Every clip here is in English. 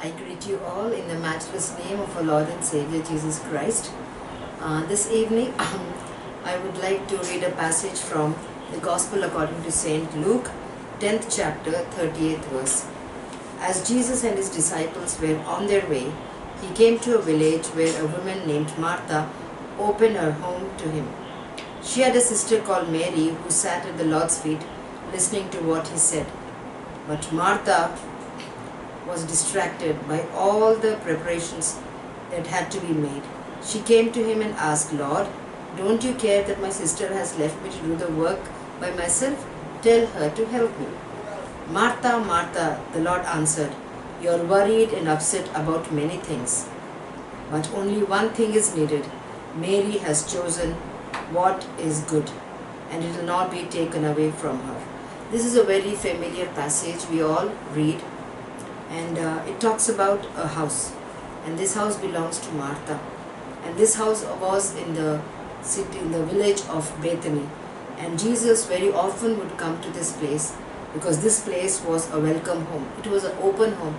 I greet you all in the matchless name of our Lord and Savior Jesus Christ. This evening, I would like to read a passage from the Gospel according to Saint Luke, 10th chapter, 38th verse. As Jesus and his disciples were on their way, he came to a village where a woman named Martha opened her home to him. She had a sister called Mary who sat at the Lord's feet listening to what he said. But Martha was distracted by all the preparations that had to be made. She came to him and asked, "Lord, don't you care that my sister has left me to do the work by myself? Tell her to help me." "Martha, Martha," the Lord answered, "you're worried and upset about many things. But only one thing is needed. Mary has chosen what is good, and it will not be taken away from her." This is a very familiar passage we all read, and it talks about a house, and this house belongs to Martha, and this house was in the city, in the village of Bethany, and Jesus very often would come to this place because this place was a welcome home. It was an open home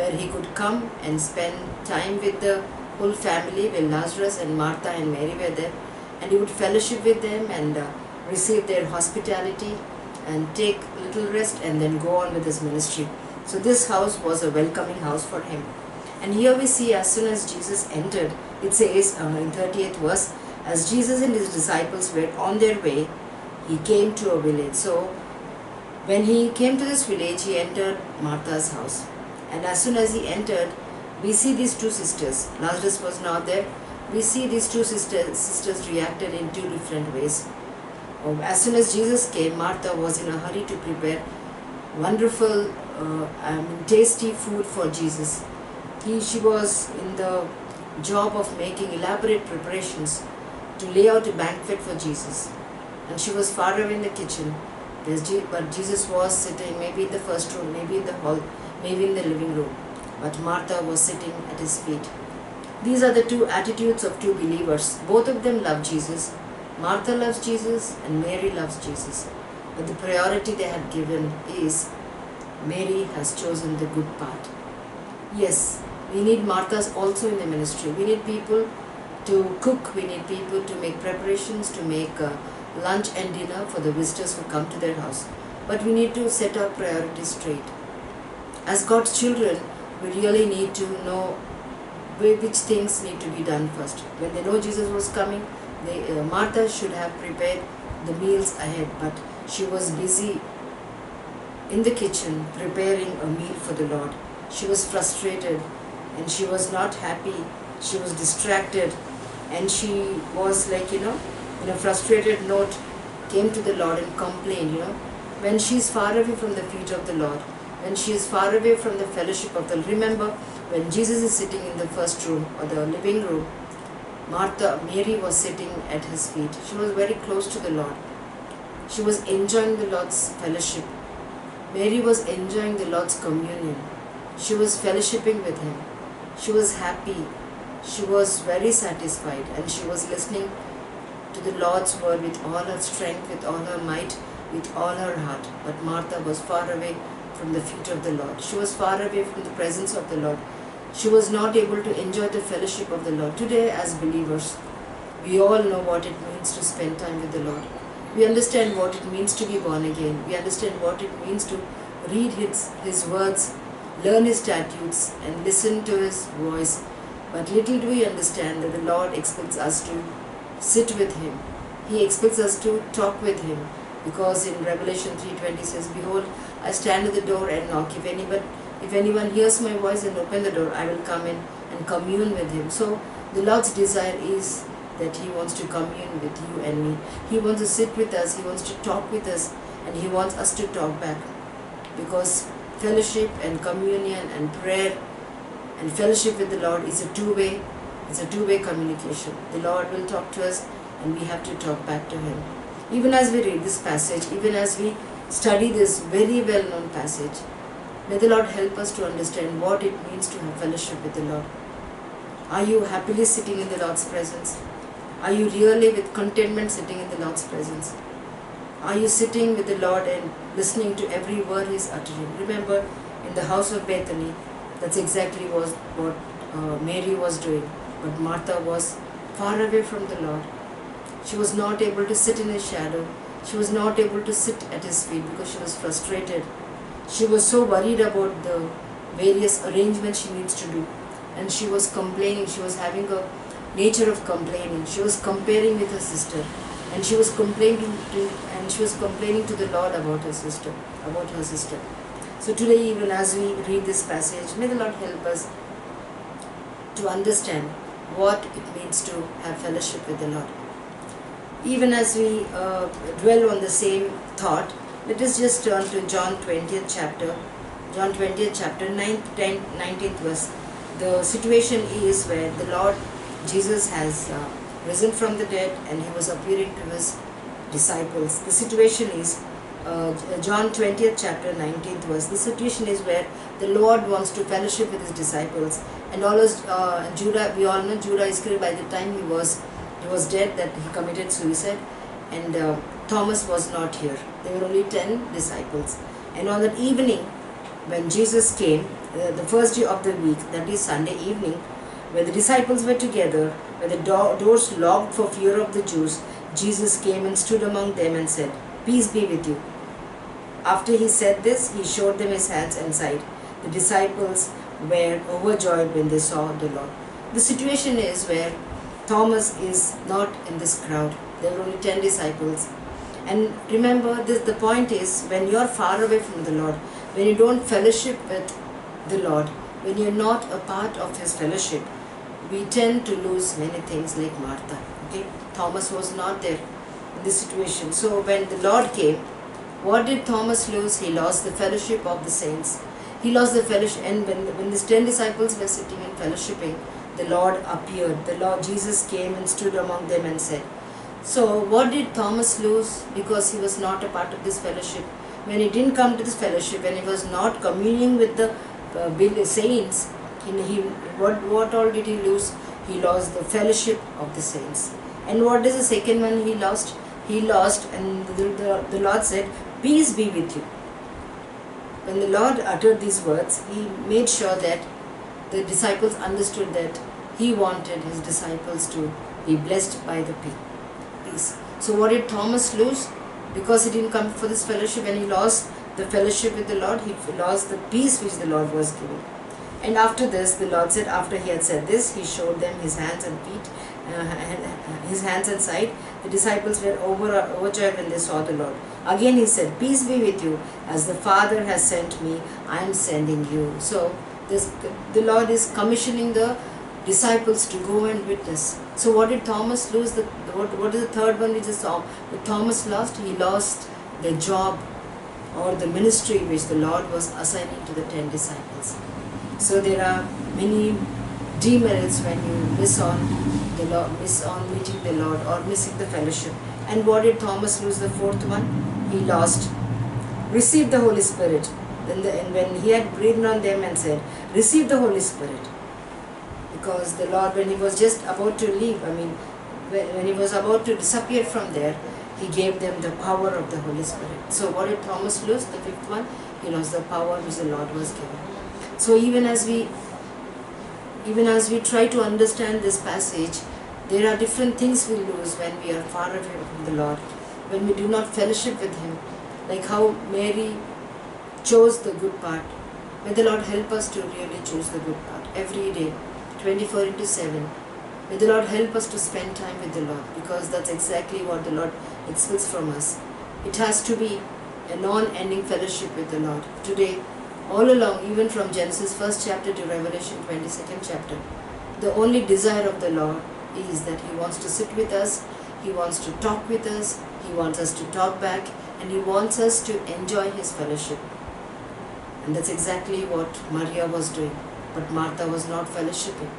where he could come and spend time with the whole family, where Lazarus and Martha and Mary were there, and he would fellowship with them and receive their hospitality and take little rest and then go on with his ministry. So this house was a welcoming house for him. And here we see, as soon as Jesus entered, it says in 30th verse, as Jesus and his disciples were on their way, he came to a village. So when he came to this village, he entered Martha's house. And as soon as he entered, we see these two sisters. Lazarus was not there. We see these two sisters reacted in two different ways. As soon as Jesus came, Martha was in a hurry to prepare wonderful, tasty food for Jesus. She was in the job of making elaborate preparations to lay out a banquet for Jesus. And she was far away in the kitchen, but Jesus was sitting maybe in the first room, maybe in the hall, maybe in the living room. But Martha was sitting at his feet. These are the two attitudes of two believers. Both of them love Jesus. Martha loves Jesus and Mary loves Jesus. But the priority they had given is Mary has chosen the good part. Yes, we need Marthas also in the ministry. We need people to cook. We need people to make preparations, to make lunch and dinner for the visitors who come to their house. But we need to set our priorities straight. As God's children, we really need to know which things need to be done first. When they know Jesus was coming, Martha should have prepared the meals ahead, but she was busy in the kitchen preparing a meal for the Lord. She was frustrated and she was not happy. She was distracted, and she was like, in a frustrated note, came to the Lord and complained, when she is far away from the feet of the Lord, when she is far away from the fellowship of the Lord. Remember, when Jesus is sitting in the first room or the living room, Mary was sitting at his feet. She was very close to the Lord. She was enjoying the Lord's fellowship. Mary was enjoying the Lord's communion. She was fellowshipping with him. She was happy. She was very satisfied, and she was listening to the Lord's word with all her strength, with all her might, with all her heart. But Martha was far away from the feet of the Lord. She was far away from the presence of the Lord. She was not able to enjoy the fellowship of the Lord. Today, as believers, we all know what it means to spend time with the Lord. We understand what it means to be born again. We understand what it means to read His words, learn His statutes, and listen to His voice. But little do we understand that the Lord expects us to sit with Him. He expects us to talk with Him. Because in Revelation 3:20 says, "Behold, I stand at the door and knock. If anyone hears my voice and open the door, I will come in and commune with him." So the Lord's desire is that He wants to commune with you and me. He wants to sit with us. He wants to talk with us, and He wants us to talk back. Because fellowship and communion and prayer and fellowship with the Lord is a two-way. It's a two-way communication. The Lord will talk to us, and we have to talk back to Him. Even as we read this passage, even as we study this very well-known passage, may the Lord help us to understand what it means to have fellowship with the Lord. Are you happily sitting in the Lord's presence? Are you really with contentment sitting in the Lord's presence? Are you sitting with the Lord and listening to every word He is uttering? Remember, in the house of Bethany, That's exactly what Mary was doing. But Martha was far away from the Lord. She was not able to sit in his shadow. She was not able to sit at his feet because she was frustrated. She was so worried about the various arrangements she needs to do. And she was complaining. She was having a nature of complaining. She was comparing with her sister. And she was complaining to the Lord about her sister. So today, even as we read this passage, may the Lord help us to understand what it means to have fellowship with the Lord. Even as we dwell on the same thought, let us just turn to John 20th chapter, 19th verse. The situation is where the Lord Jesus has risen from the dead and he was appearing to his disciples. The situation is John 20th chapter 19th verse. The situation is where the Lord wants to fellowship with his disciples, and Judah, we all know Judah Iscariot, by the time he was dead, that he committed suicide, and Thomas was not here. There were only 10 disciples. And on that evening when Jesus came, the first day of the week, that is Sunday evening, when the disciples were together, when the doors locked for fear of the Jews, Jesus came and stood among them and said, "Peace be with you." After he said this, he showed them his hands and side. The disciples were overjoyed when they saw the Lord. The situation is where Thomas is not in this crowd. There were only 10 disciples. And remember, the point is, when you are far away from the Lord, when you don't fellowship with the Lord, when you are not a part of his fellowship, we tend to lose many things like Martha. Okay? Thomas was not there in this situation. So when the Lord came, what did Thomas lose? He lost the fellowship of the saints. He lost the fellowship. And when these 10 disciples were sitting and fellowshipping, the Lord appeared. The Lord Jesus came and stood among them and said. So what did Thomas lose? Because he was not a part of this fellowship. When he didn't come to this fellowship, when he was not communing with the saints, what all did he lose? He lost the fellowship of the saints. And what is the second one he lost? He lost, and the Lord said, "Peace be with you." When the Lord uttered these words, he made sure that the disciples understood that he wanted his disciples to be blessed by the peace. So what did Thomas lose? Because he didn't come for this fellowship, and he lost the fellowship with the Lord, he lost the peace which the Lord was giving. And after this, the Lord said, after he had said this, he showed them his hands and feet, his hands and side. The disciples were overjoyed when they saw the Lord. Again he said, "Peace be with you. As the Father has sent me, I am sending you." So the Lord is commissioning the disciples to go and witness. So what did Thomas lose? What is the third one which is Thomas lost? He lost the job or the ministry which the Lord was assigning to the 10 disciples. So there are many demerits when you miss on meeting the Lord or missing the fellowship. And what did Thomas lose? The fourth one, he lost. Receive the Holy Spirit. And when he had breathed on them and said, "Receive the Holy Spirit," because the Lord, when he was just about to leave, when he was about to disappear from there, he gave them the power of the Holy Spirit. So what did Thomas lose? The fifth one, he lost the power which the Lord was giving. So even as we try to understand this passage, there are different things we lose when we are far away from the Lord, when we do not fellowship with him, like how Mary chose the good part. May the Lord help us to really choose the good part every day, 24/7. May the Lord help us to spend time with the Lord, because that's exactly what the Lord expects from us. It has to be a non-ending fellowship with the Lord. Today, all along, even from Genesis 1st chapter to Revelation 22nd chapter, the only desire of the Lord is that he wants to sit with us, he wants to talk with us, he wants us to talk back, and he wants us to enjoy his fellowship. And that's exactly what Maria was doing. But Martha was not fellowshipping.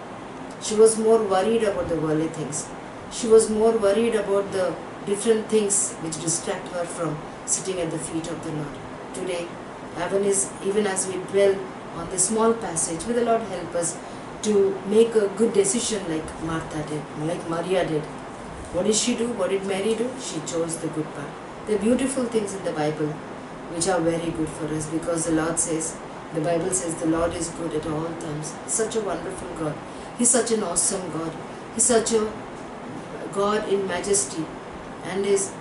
She was more worried about the worldly things. She was more worried about the different things which distract her from sitting at the feet of the Lord. Today, even as we dwell on this small passage, may the Lord help us to make a good decision like Martha did, like Maria did. What did she do? What did Mary do? She chose the good part. There are beautiful things in the Bible which are very good for us, because the Lord says, The Bible says the Lord is good at all times. Such a wonderful God. He's such an awesome God. He's such a God in majesty and is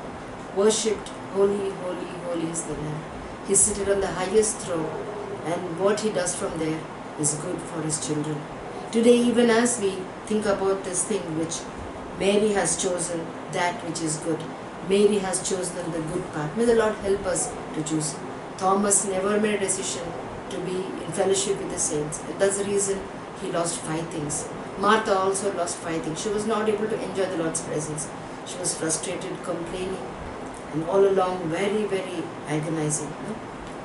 worshipped. Holy, holy, holy is the Lamb. He's seated on the highest throne, and what He does from there is good for His children. Today, even as we think about this thing which Mary has chosen, that which is good. Mary has chosen the good part. May the Lord help us to choose. Thomas never made a decision to be in fellowship with the saints. And that's the reason he lost 5 things. Martha also lost 5 things. She was not able to enjoy the Lord's presence. She was frustrated, complaining, and all along very, very agonizing. No?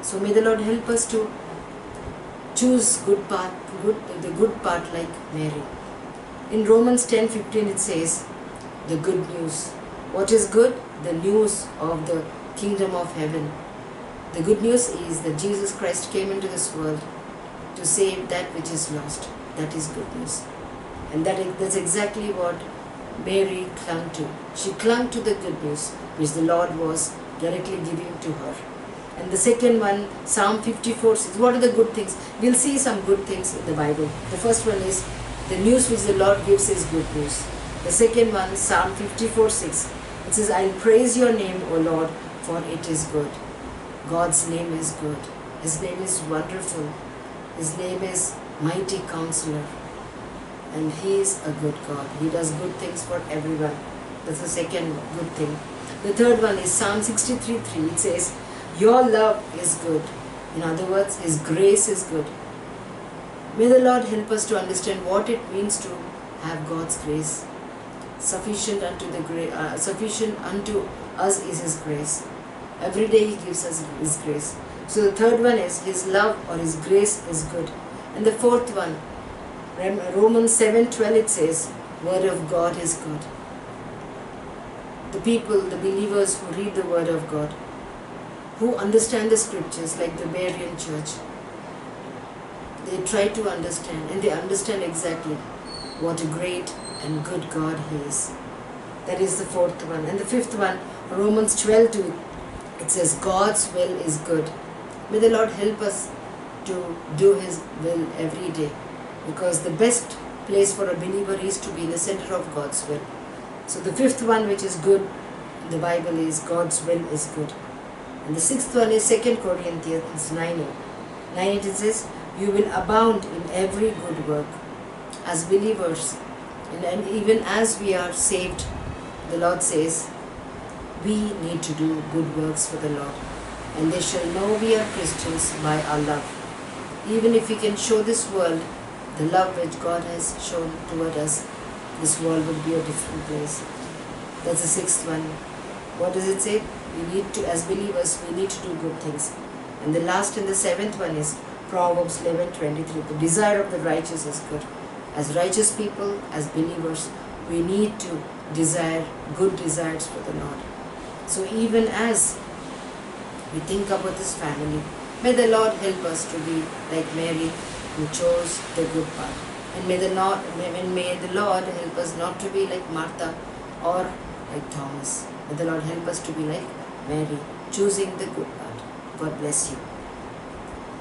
So may the Lord help us to choose the good part like Mary. In Romans 10:15 it says, the good news. What is good? The news of the kingdom of heaven. The good news is that Jesus Christ came into this world to save that which is lost. That is good news. And that's exactly what Mary clung to. She clung to the good news which the Lord was directly giving to her. And the second one, Psalm 54:6. What are the good things? We'll see some good things in the Bible. The first one is the news which the Lord gives is good news. The second one, Psalm 54:6. It says, I'll praise your name, O Lord, for it is good. God's name is good. His name is wonderful. His name is mighty counselor. And He is a good God. He does good things for everyone. That's the second good thing. The third one is Psalm 63:3. It says, your love is good. In other words, His grace is good. May the Lord help us to understand what it means to have God's grace. Sufficient unto us is His grace. Every day He gives us His grace. So the third one is His love or His grace is good. And the fourth one, Romans 7:12, it says, Word of God is good. The people, the believers who read the Word of God, who understand the scriptures like the Berean church, they try to understand, and they understand exactly what a great and good God He is. That is the fourth one. And the fifth one, Romans 12:2, it says, God's will is good. May the Lord help us to do His will every day, because the best place for a believer is to be in the center of God's will. So the fifth one, which is good in the Bible, is God's will is good. And the sixth one is 2 Corinthians 9:8. 9:8, it says, you will abound in every good work. As believers, and even as we are saved, the Lord says, we need to do good works for the Lord. And they shall know we are Christians by our love. Even if we can show this world the love which God has shown toward us, this world will be a different place. That's the sixth one. What does it say? We need to, as believers, we need to do good things. And the last and the seventh one is Proverbs 11:23. The desire of the righteous is good. As righteous people, as believers, we need to desire good desires for the Lord. So even as we think about this family, may the Lord help us to be like Mary, who chose the good part. And may the Lord help us not to be like Martha or like Thomas. May the Lord help us to be like Mary, choosing the good part. God bless you.